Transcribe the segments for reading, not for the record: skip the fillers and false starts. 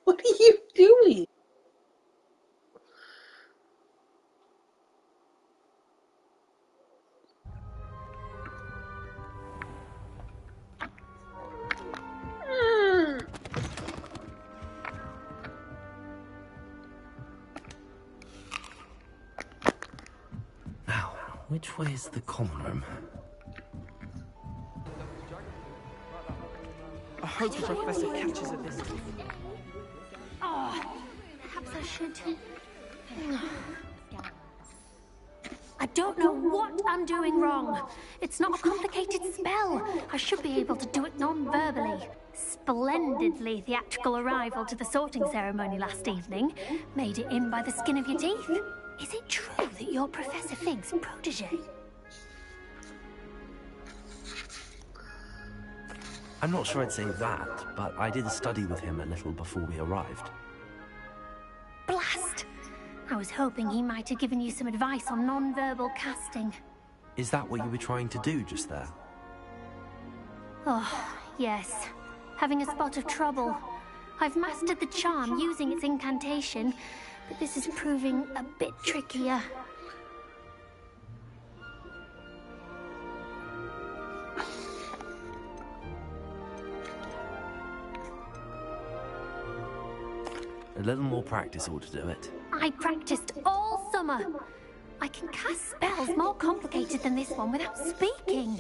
What are you doing? Now, which way is the common room? I hope the professor catches it this time. Oh, perhaps I should. I don't know what I'm doing wrong. It's not a complicated spell. I should be able to do it non-verbally. Splendidly theatrical arrival to the sorting ceremony last evening. Made it in by the skin of your teeth. Is it true that you're Professor Fig's protege? I'm not sure I'd say that, but I did study with him a little before we arrived. Blast! I was hoping he might have given you some advice on non-verbal casting. Is that what you were trying to do just there? Oh, yes. Having a spot of trouble. I've mastered the charm using its incantation, but this is proving a bit trickier. A little more practice ought to do it. I practiced all summer. I can cast spells more complicated than this one without speaking.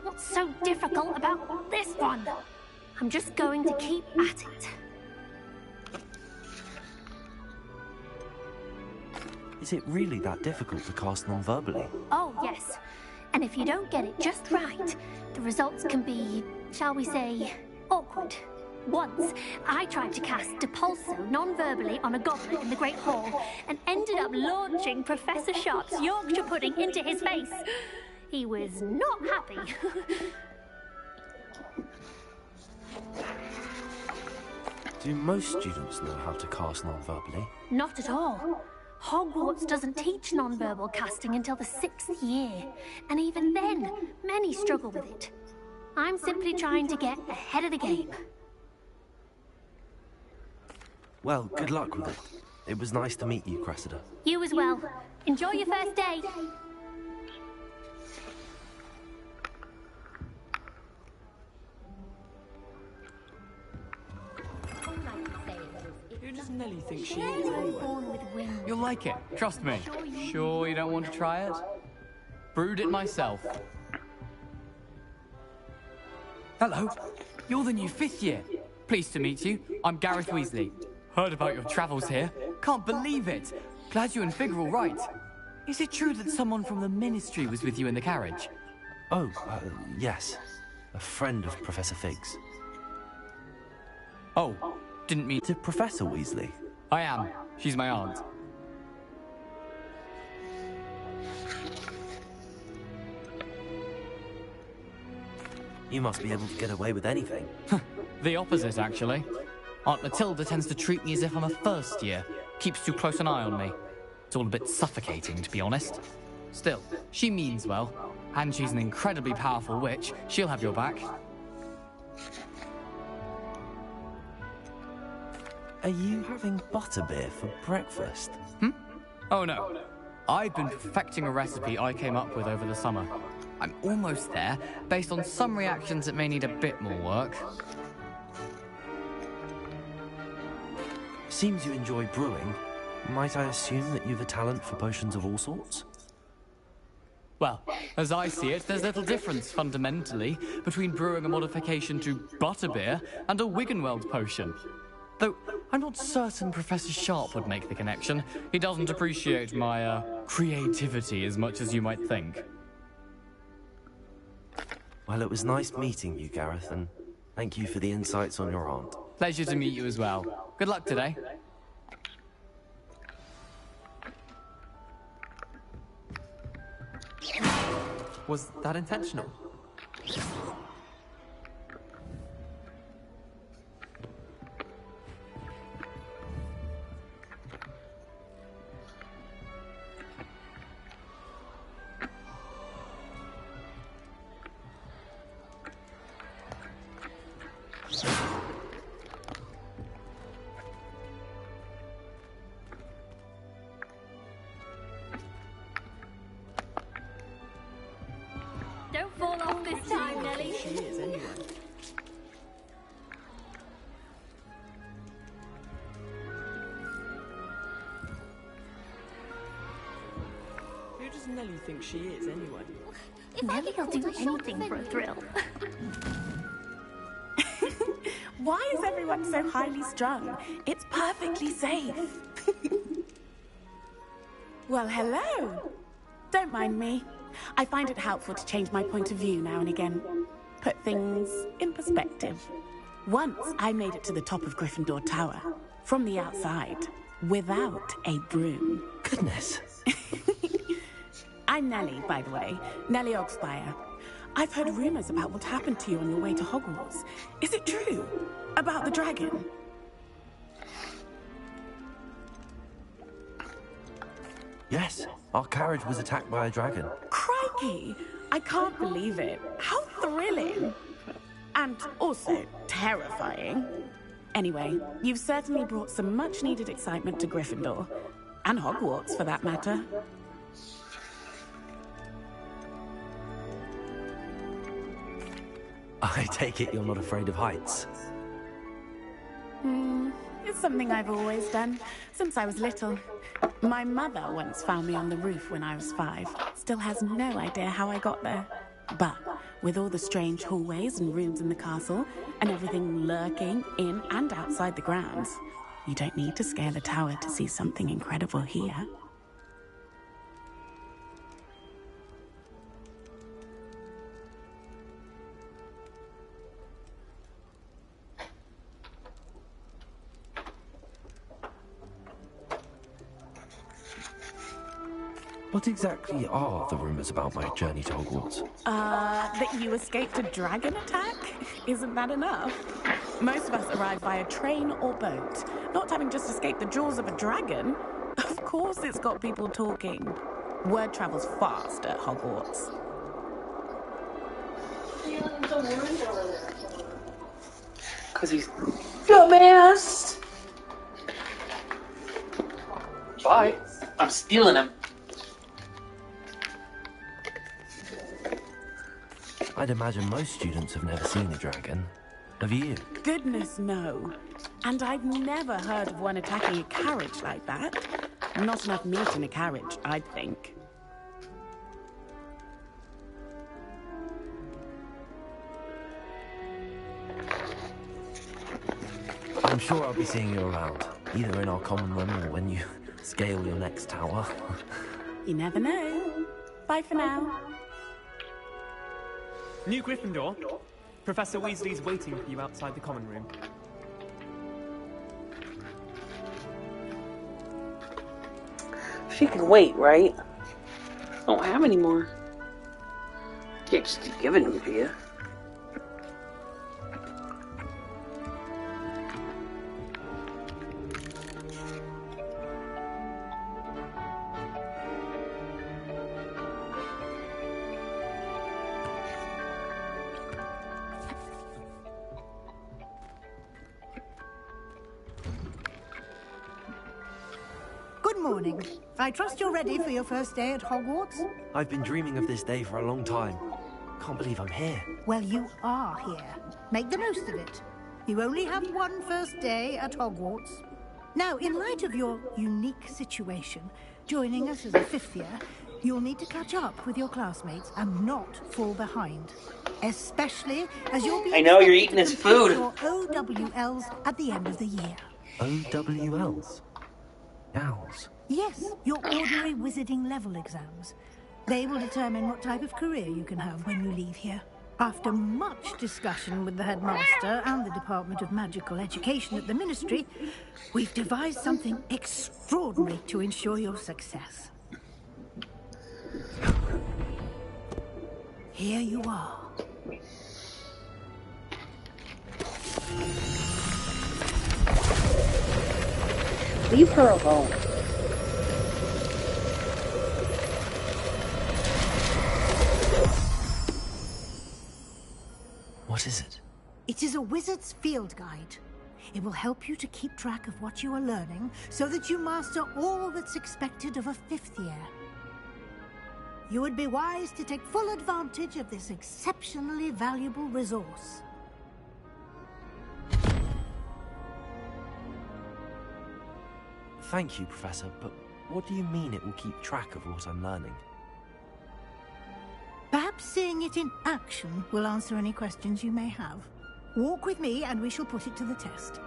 What's so difficult about this one? I'm just going to keep at it. Is it really that difficult to cast non-verbally? Oh, yes. And if you don't get it just right, the results can be, shall we say, awkward. Once, I tried to cast Depulso non-verbally on a goblet in the Great Hall and ended up launching Professor Sharp's Yorkshire pudding into his face. He was not happy. Do most students know how to cast non-verbally? Not at all. Hogwarts doesn't teach non-verbal casting until the 6th year, and even then, many struggle with it. I'm simply trying to get ahead of the game. Well, good luck with it. It was nice to meet you, Cressida. You as well. Enjoy your first day. Who does Nellie think she is, anyway? Born with wings. You'll like it, trust me. Sure you don't want to try it? Brewed it myself. Hello, you're the new 5th year. Pleased to meet you. I'm Gareth Weasley. Heard about your travels here. Can't believe it. Glad you and Fig are all right. Is it true that someone from the Ministry was with you in the carriage? Oh, yes. A friend of Professor Fig's. Oh, didn't mean To Professor Weasley? I am. She's my aunt. You must be able to get away with anything. The opposite, actually. Aunt Matilda tends to treat me as if I'm a first year. Keeps too close an eye on me. It's all a bit suffocating, to be honest. Still, she means well. And she's an incredibly powerful witch. She'll have your back. Are you having butterbeer for breakfast? Oh no. I've been perfecting a recipe I came up with over the summer. I'm almost there, based on some reactions that may need a bit more work. Seems you enjoy brewing. Might I assume that you've a talent for potions of all sorts? Well, as I see it, there's little difference, fundamentally, between brewing a modification to butterbeer and a Wiggenweld potion. Though, I'm not certain Professor Sharp would make the connection. He doesn't appreciate my, creativity as much as you might think. Well, it was nice meeting you, Gareth, and thank you for the insights on your aunt. Pleasure to meet you as well. Good luck today. Was that intentional? Nellie think she is, anyway? Nelly'll do anything for a thrill. Why is everyone so highly strung? It's perfectly safe. Well, hello. Don't mind me. I find it helpful to change my point of view now and again. Put things in perspective. Once I made it to the top of Gryffindor Tower, from the outside, without a broom. Goodness. I'm Nellie, by the way. Nellie Oxfire. I've heard rumors about what happened to you on your way to Hogwarts. Is it true? About the dragon? Yes, our carriage was attacked by a dragon. Crikey! I can't believe it. How thrilling! And also terrifying. Anyway, you've certainly brought some much-needed excitement to Gryffindor. And Hogwarts, for that matter. I take it you're not afraid of heights. It's something I've always done, since I was little. My mother once found me on the roof when I was 5. Still has no idea how I got there. But with all the strange hallways and rooms in the castle, and everything lurking in and outside the grounds, you don't need to scale a tower to see something incredible here. What exactly are the rumors about my journey to Hogwarts? That you escaped a dragon attack? Isn't that enough? Most of us arrive via train or boat, not having just escaped the jaws of a dragon. Of course it's got people talking. Word travels fast at Hogwarts. Because he's dumbass. Bye. I'm stealing him. I'd imagine most students have never seen a dragon. Have you? Goodness, no. And I've never heard of one attacking a carriage like that. Not enough meat in a carriage, I'd think. I'm sure I'll be seeing you around, either in our common room or when you scale your next tower. You never know. Bye for now. New Gryffindor. Professor Weasley's waiting for you outside the common room. She can wait, right? I don't have any more. Can't just keep giving them to you. Good morning. I trust you're ready for your first day at Hogwarts? I've been dreaming of this day for a long time. Can't believe I'm here. Well, you are here. Make the most of it. You only have one first day at Hogwarts. Now, in light of your unique situation, joining us as a 5th year, you'll need to catch up with your classmates and not fall behind. Especially as you'll be I know, you're expected eating to his complete food. your OWLs at the end of the year. OWLs? Owls? Yes, your ordinary wizarding level exams. They will determine what type of career you can have when you leave here. After much discussion with the headmaster and the Department of Magical Education at the Ministry, we've devised something extraordinary to ensure your success. Here you are. Leave her alone. What is it? It is a wizard's field guide. It will help you to keep track of what you are learning so that you master all that's expected of a 5th year. You would be wise to take full advantage of this exceptionally valuable resource. Thank you, Professor, but what do you mean it will keep track of what I'm learning? Perhaps seeing it in action will answer any questions you may have. Walk with me and we shall put it to the test.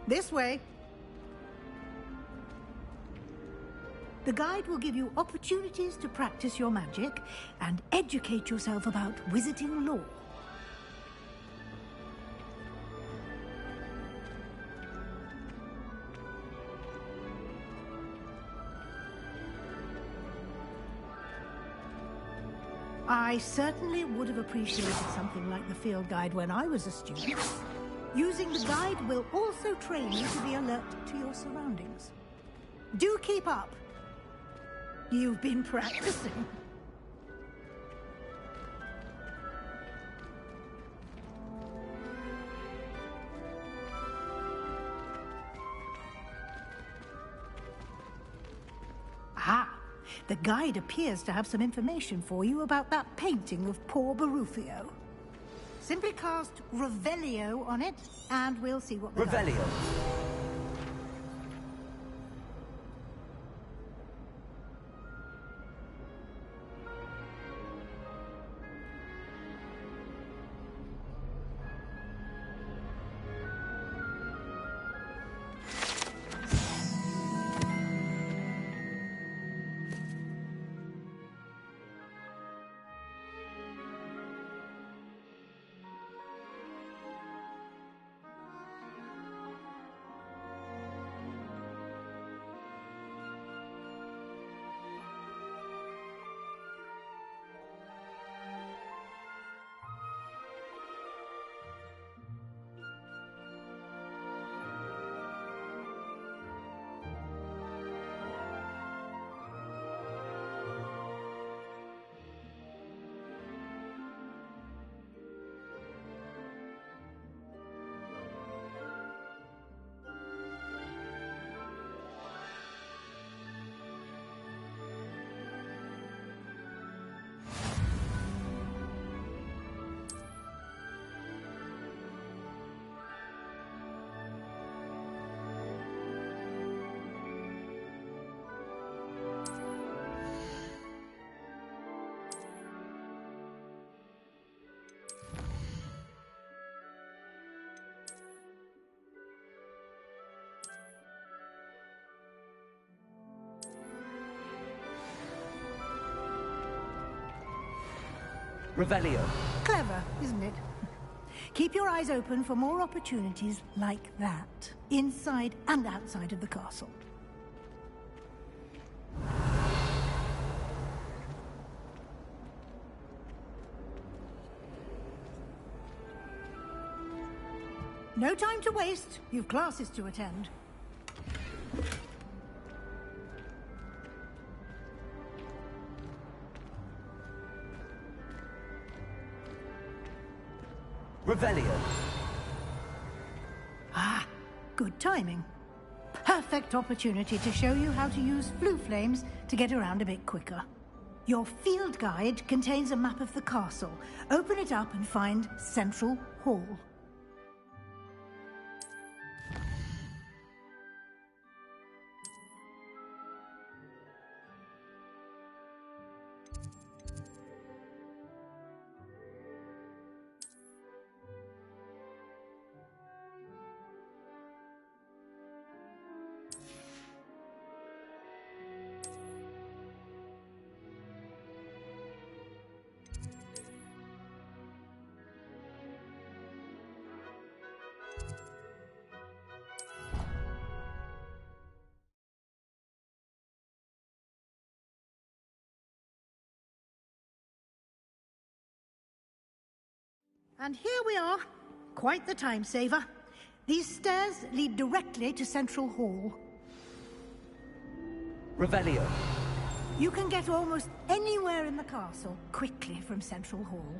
This way. The guide will give you opportunities to practice your magic and educate yourself about wizarding lore. I certainly would have appreciated something like the field guide when I was a student. Using the guide will also train you to be alert to your surroundings. Do keep up. You've been practicing. Ah, the guide appears to have some information for you about that painting of poor Barufio. Simply cast Revelio on it, and we'll see what the Revelio. Revelio. Clever, isn't it? Keep your eyes open for more opportunities like that, inside and outside of the castle. No time to waste. You've classes to attend. Revelio. Ah, good timing. Perfect opportunity to show you how to use flue flames to get around a bit quicker. Your field guide contains a map of the castle. Open it up and find Central Hall. And here we are. Quite the time saver. These stairs lead directly to Central Hall. Revelio. You can get almost anywhere in the castle quickly from Central Hall.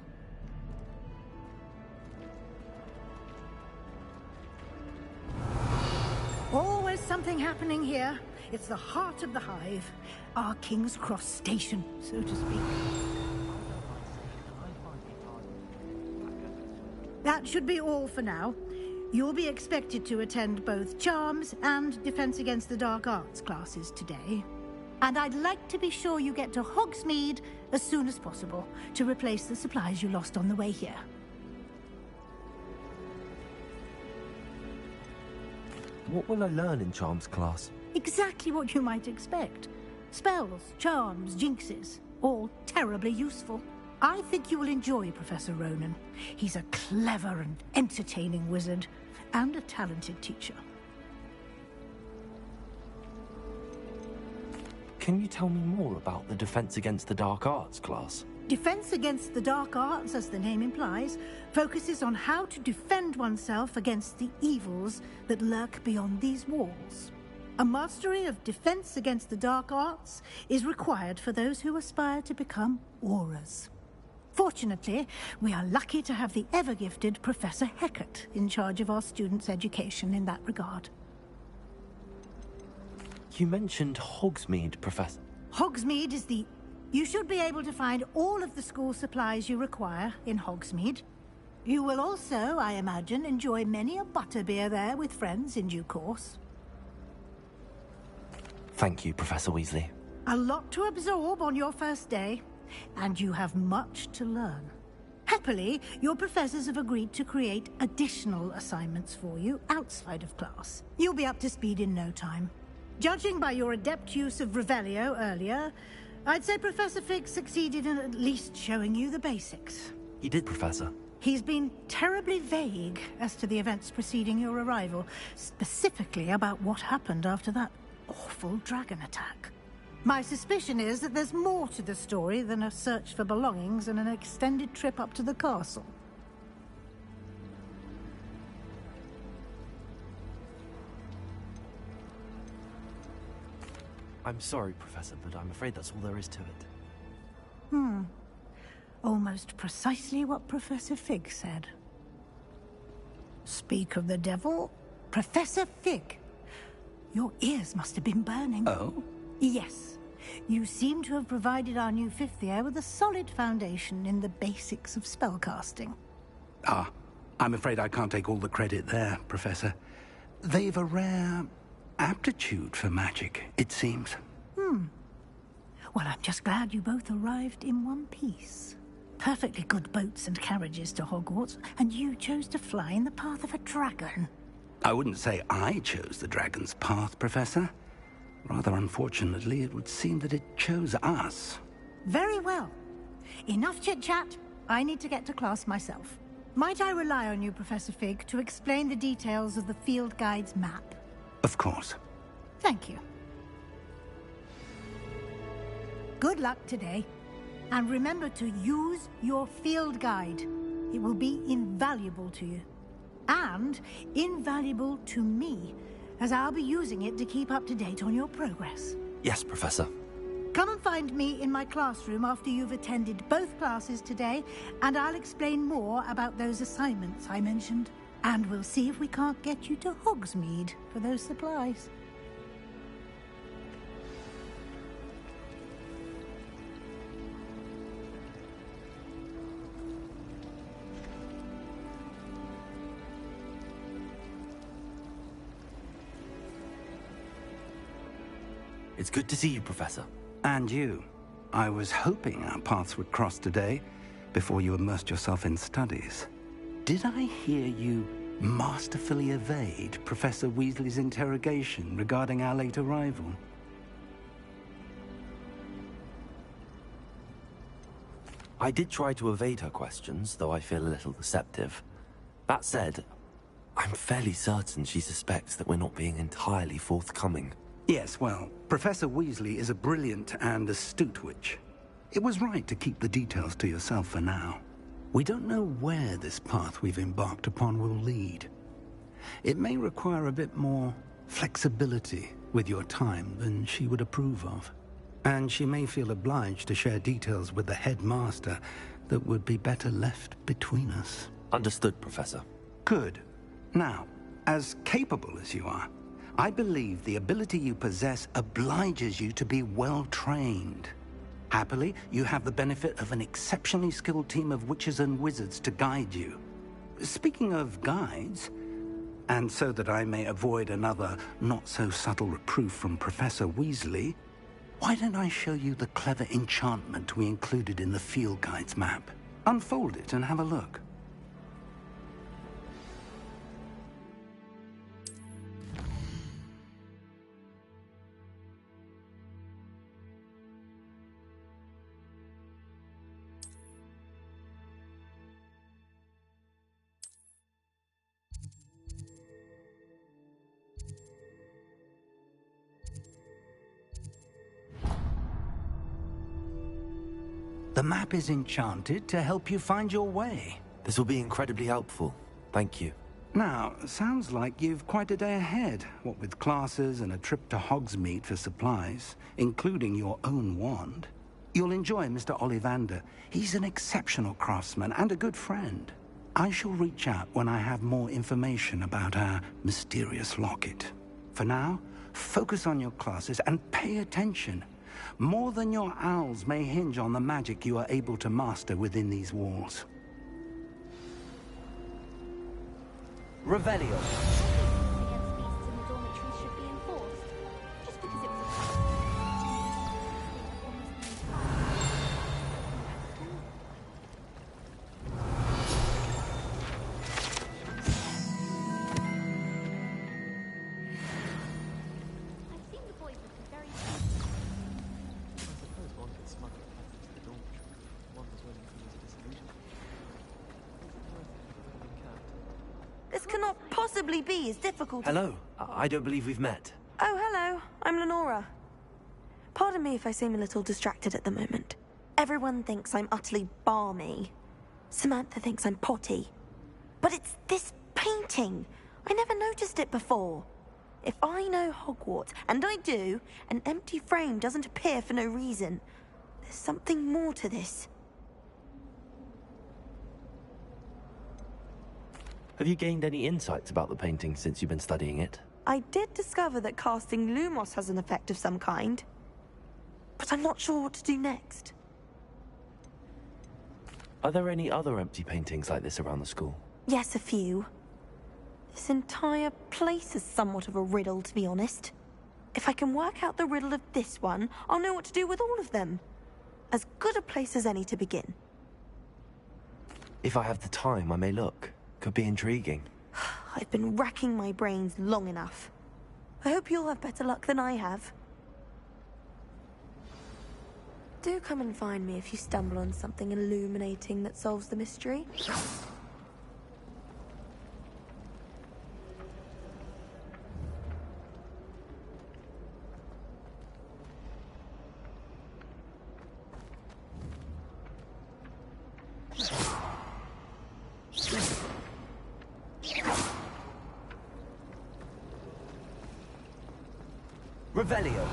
Always something happening here. It's the heart of the Hive. Our King's Cross station, so to speak. That should be all for now. You'll be expected to attend both Charms and Defense Against the Dark Arts classes today. And I'd like to be sure you get to Hogsmeade as soon as possible to replace the supplies you lost on the way here. What will I learn in Charms class? Exactly what you might expect. Spells, charms, jinxes, all terribly useful. I think you will enjoy Professor Ronen. He's a clever and entertaining wizard, and a talented teacher. Can you tell me more about the Defense Against the Dark Arts class? Defense Against the Dark Arts, as the name implies, focuses on how to defend oneself against the evils that lurk beyond these walls. A mastery of Defense Against the Dark Arts is required for those who aspire to become Aurors. Fortunately, we are lucky to have the ever-gifted Professor Hecat in charge of our students' education in that regard. You mentioned Hogsmeade, Professor. Hogsmeade is the... You should be able to find all of the school supplies you require in Hogsmeade. You will also, I imagine, enjoy many a butterbeer there with friends in due course. Thank you, Professor Weasley. A lot to absorb on your first day, and you have much to learn. Happily, your professors have agreed to create additional assignments for you outside of class. You'll be up to speed in no time. Judging by your adept use of Revelio earlier, I'd say Professor Fig succeeded in at least showing you the basics. He did, Professor. He's been terribly vague as to the events preceding your arrival, specifically about what happened after that awful dragon attack. My suspicion is that there's more to the story than a search for belongings and an extended trip up to the castle. I'm sorry, Professor, but I'm afraid that's all there is to it. Almost precisely what Professor Fig said. Speak of the devil, Professor Fig. Your ears must have been burning. Oh? Yes. You seem to have provided our new fifth year with a solid foundation in the basics of spellcasting. Ah, I'm afraid I can't take all the credit there, Professor. They've a rare aptitude for magic, it seems. Well, I'm just glad you both arrived in one piece. Perfectly good boats and carriages to Hogwarts, and you chose to fly in the path of a dragon. I wouldn't say I chose the dragon's path, Professor. Rather unfortunately, it would seem that it chose us. Very well. Enough chit-chat. I need to get to class myself. Might I rely on you, Professor Fig, to explain the details of the field guide's map? Of course. Thank you. Good luck today. And remember to use your field guide. It will be invaluable to you. And invaluable to me, as I'll be using it to keep up to date on your progress. Yes, Professor. Come and find me in my classroom after you've attended both classes today, and I'll explain more about those assignments I mentioned. And we'll see if we can't get you to Hogsmeade for those supplies. It's good to see you, Professor. And you. I was hoping our paths would cross today, before you immersed yourself in studies. Did I hear you masterfully evade Professor Weasley's interrogation regarding our late arrival? I did try to evade her questions, though I feel a little deceptive. That said, I'm fairly certain she suspects that we're not being entirely forthcoming. Yes, well, Professor Weasley is a brilliant and astute witch. It was right to keep the details to yourself for now. We don't know where this path we've embarked upon will lead. It may require a bit more flexibility with your time than she would approve of. And she may feel obliged to share details with the headmaster that would be better left between us. Understood, Professor. Good. Now, as capable as you are, I believe the ability you possess obliges you to be well-trained. Happily, you have the benefit of an exceptionally skilled team of witches and wizards to guide you. Speaking of guides, And so that I may avoid another not-so-subtle reproof from Professor Weasley, why don't I show you the clever enchantment we included in the field guide's map? Unfold it and have a look. The map is enchanted to help you find your way. This will be incredibly helpful. Thank you. Now, sounds like you've quite a day ahead, what with classes and a trip to Hogsmeade for supplies, including your own wand. You'll enjoy Mr. Ollivander. He's an exceptional craftsman and a good friend. I shall reach out when I have more information about our mysterious locket. For now, focus on your classes and pay attention. More than your owls may hinge on the magic you are able to master within these walls. Revelio. This cannot possibly be as difficult as... Hello. I don't believe we've met. Oh, hello. I'm Lenora. Pardon me if I seem a little distracted at the moment. Everyone thinks I'm utterly balmy. Samantha thinks I'm potty. But it's this painting. I never noticed it before. If I know Hogwarts, and I do, an empty frame doesn't appear for no reason. There's something more to this. Have you gained any insights about the painting since you've been studying it? I did discover that casting Lumos has an effect of some kind. But I'm not sure what to do next. Are there any other empty paintings like this around the school? Yes, a few. This entire place is somewhat of a riddle, to be honest. If I can work out the riddle of this one, I'll know what to do with all of them. As good a place as any to begin. If I have the time, I may look. Could be intriguing. I've been racking my brains long enough. I hope you'll have better luck than I have. Do come and find me if you stumble on something illuminating that solves the mystery. Revelio.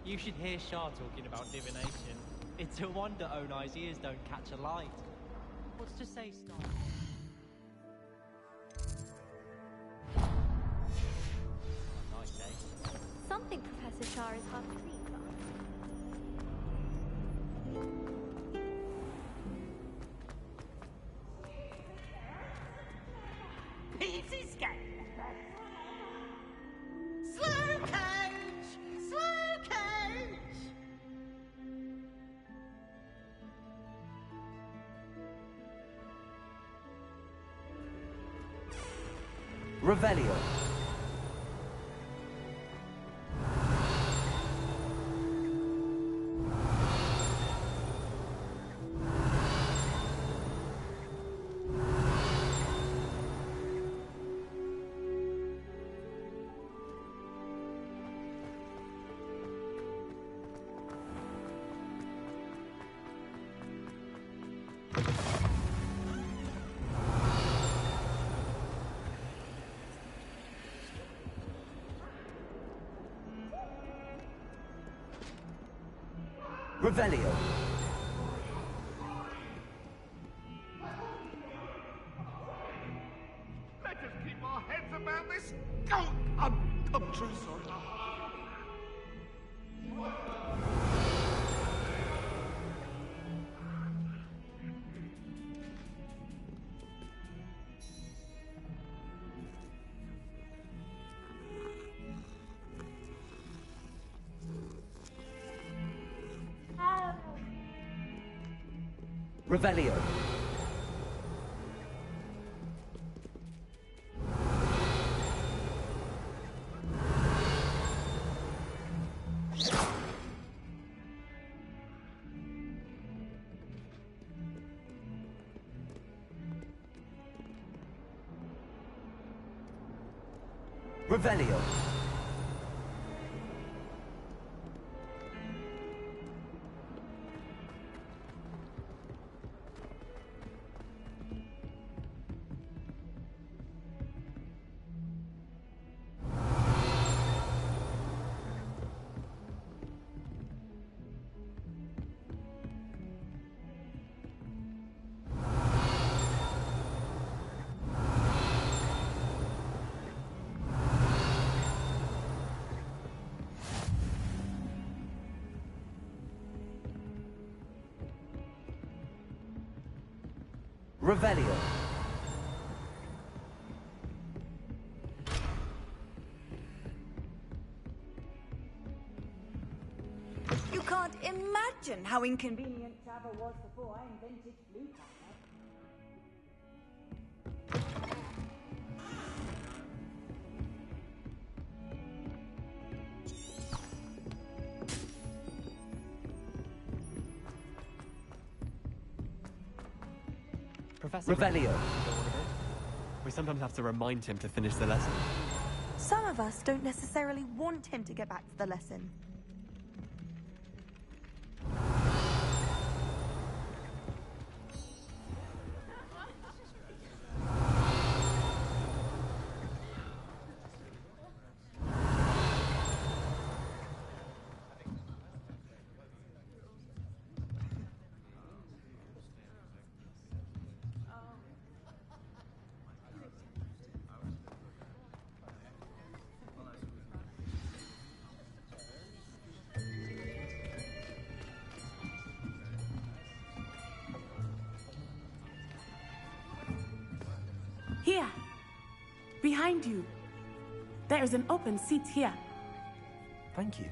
You should hear Shah talking about divination. It's a wonder Onai's ears don't catch a light. What's to say, Star? Nice day. Something Professor Shah is hard to read. Revelio. Revelio. Let us keep our heads about this. Oh, I'm too sorry. Revelio. Revelio. Revelio. You can't imagine how inconvenient Java was before I invented flute. Professor Revelio. We sometimes have to remind him to finish the lesson. Some of us don't necessarily want him to get back to the lesson. Here. Behind you. There is an open seat here. Thank you.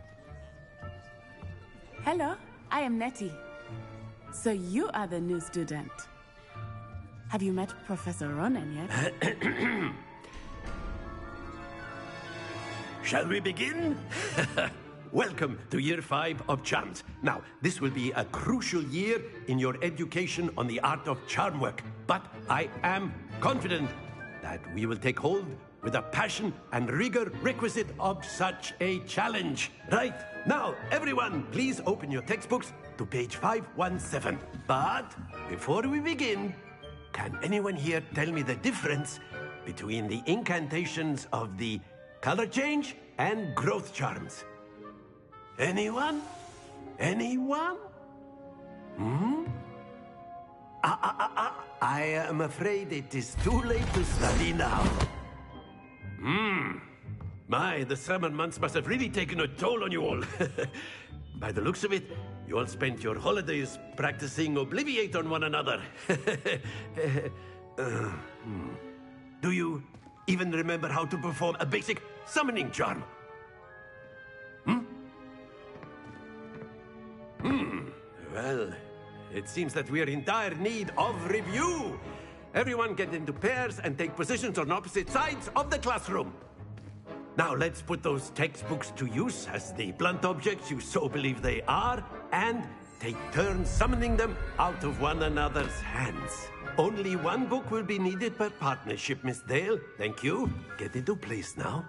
Hello, I am Nettie. So you are the new student. Have you met Professor Ronen yet? Shall we begin? Welcome to Year 5 of Charms. Now, this will be a crucial year in your education on the art of charm work. But I am confident that we will take hold with the passion and rigor requisite of such a challenge. Right, now, everyone, please open your textbooks to page 517. But before we begin, can anyone here tell me the difference between the incantations of the color change and growth charms? Anyone? Anyone? I am afraid it is too late to study now. My, the summer months must have really taken a toll on you all. By the looks of it, you all spent your holidays practicing Obliviate on one another. Do you even remember how to perform a basic summoning charm? Well, it seems that we are in dire need of review. Everyone get into pairs and take positions on opposite sides of the classroom. Now let's put those textbooks to use as the blunt objects you so believe they are, and take turns summoning them out of one another's hands. Only one book will be needed per partnership, Miss Dale. Thank you. Get into place now.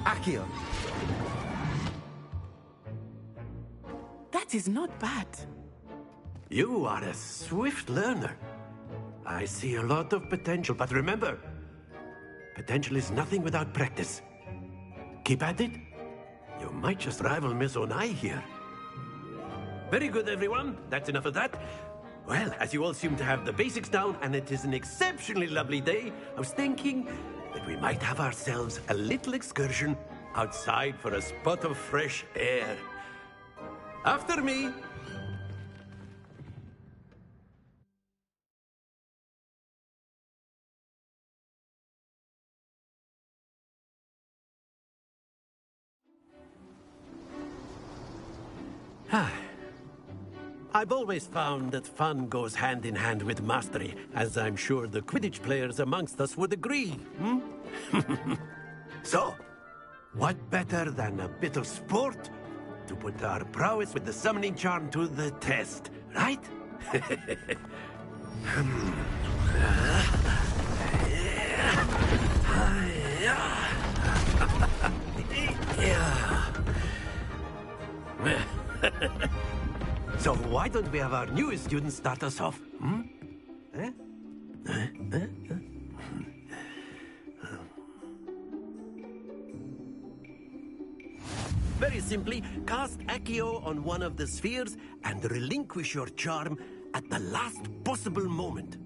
Accio. That is not bad. You are a swift learner. I see a lot of potential, but remember, potential is nothing without practice. Keep at it. You might just rival Miss Onai here. Very good, everyone. That's enough of that. Well, as you all seem to have the basics down, and it is an exceptionally lovely day, I was thinking that we might have ourselves a little excursion outside for a spot of fresh air. After me. I've always found that fun goes hand in hand with mastery, as I'm sure the Quidditch players amongst us would agree. So, what better than a bit of sport to put our prowess with the summoning charm to the test, right? So why don't we have our newest student start us off? Very simply, cast Accio on one of the spheres and relinquish your charm at the last possible moment.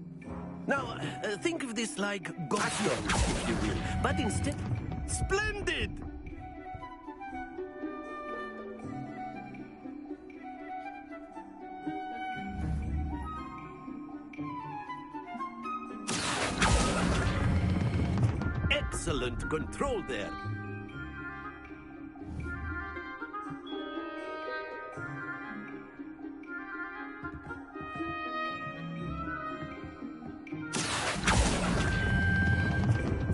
Now, think of this like Gaussians, if you will, but instead, splendid! Excellent control there.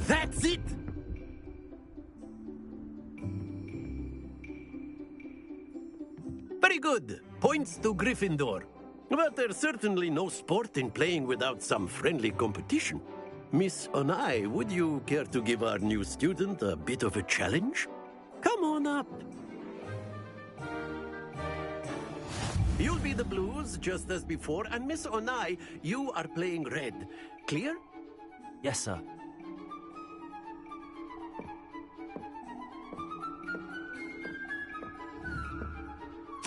That's it! Very good. Points to Gryffindor. But there's certainly no sport in playing without some friendly competition. Miss Onai, would you care to give our new student a bit of a challenge? Come on up. You'll be the blues, just as before, and Miss Onai, you are playing red. Clear? Yes, sir.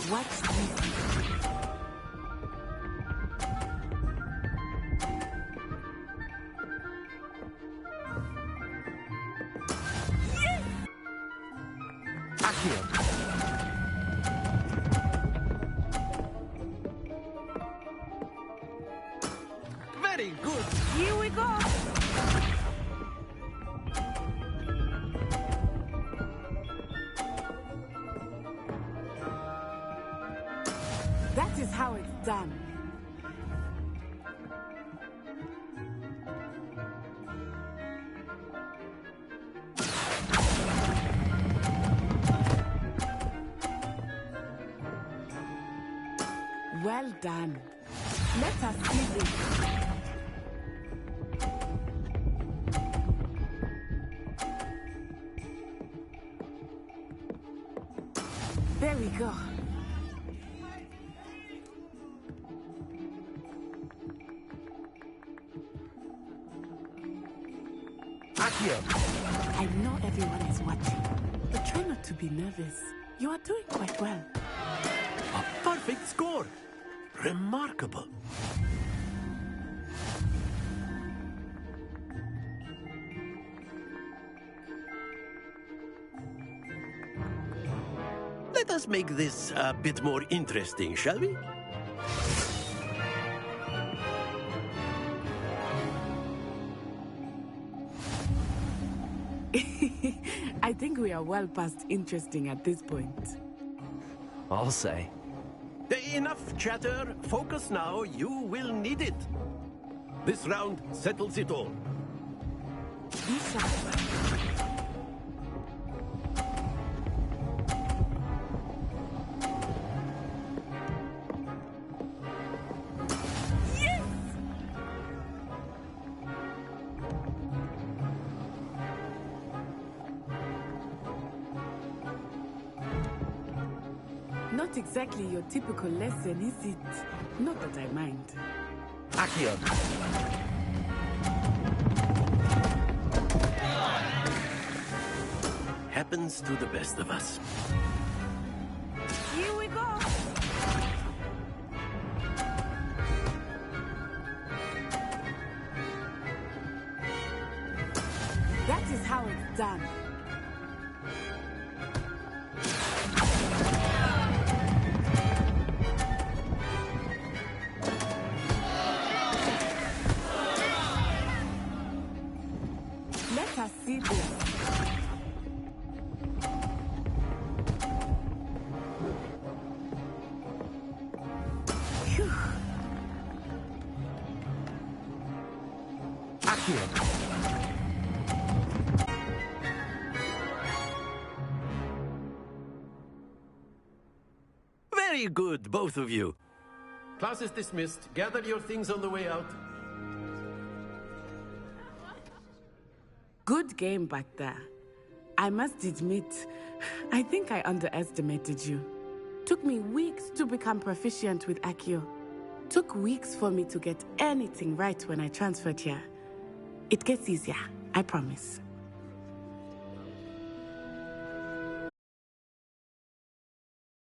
What's this? Very good. Here we go. That is how it's done. Well done. Let us see this. There we go. I know everyone is watching, but try not to be nervous. You are doing quite well. A perfect score. Remarkable. Let us make this a bit more interesting, shall we? I think we are well past interesting at this point. I'll say. Enough chatter. Focus now. You will need it. This round settles it all. Be sharp. Not exactly your typical lesson, is it? Not that I mind. Accio. Happens to the best of us. Here we go. That is how it's done. here. Very good, both of you. Class is dismissed. Gather your things on the way out. Good game back there. I must admit, I think I underestimated you. Took me weeks to become proficient with Accio. Took weeks for me to get anything right when I transferred here. It gets easier, I promise.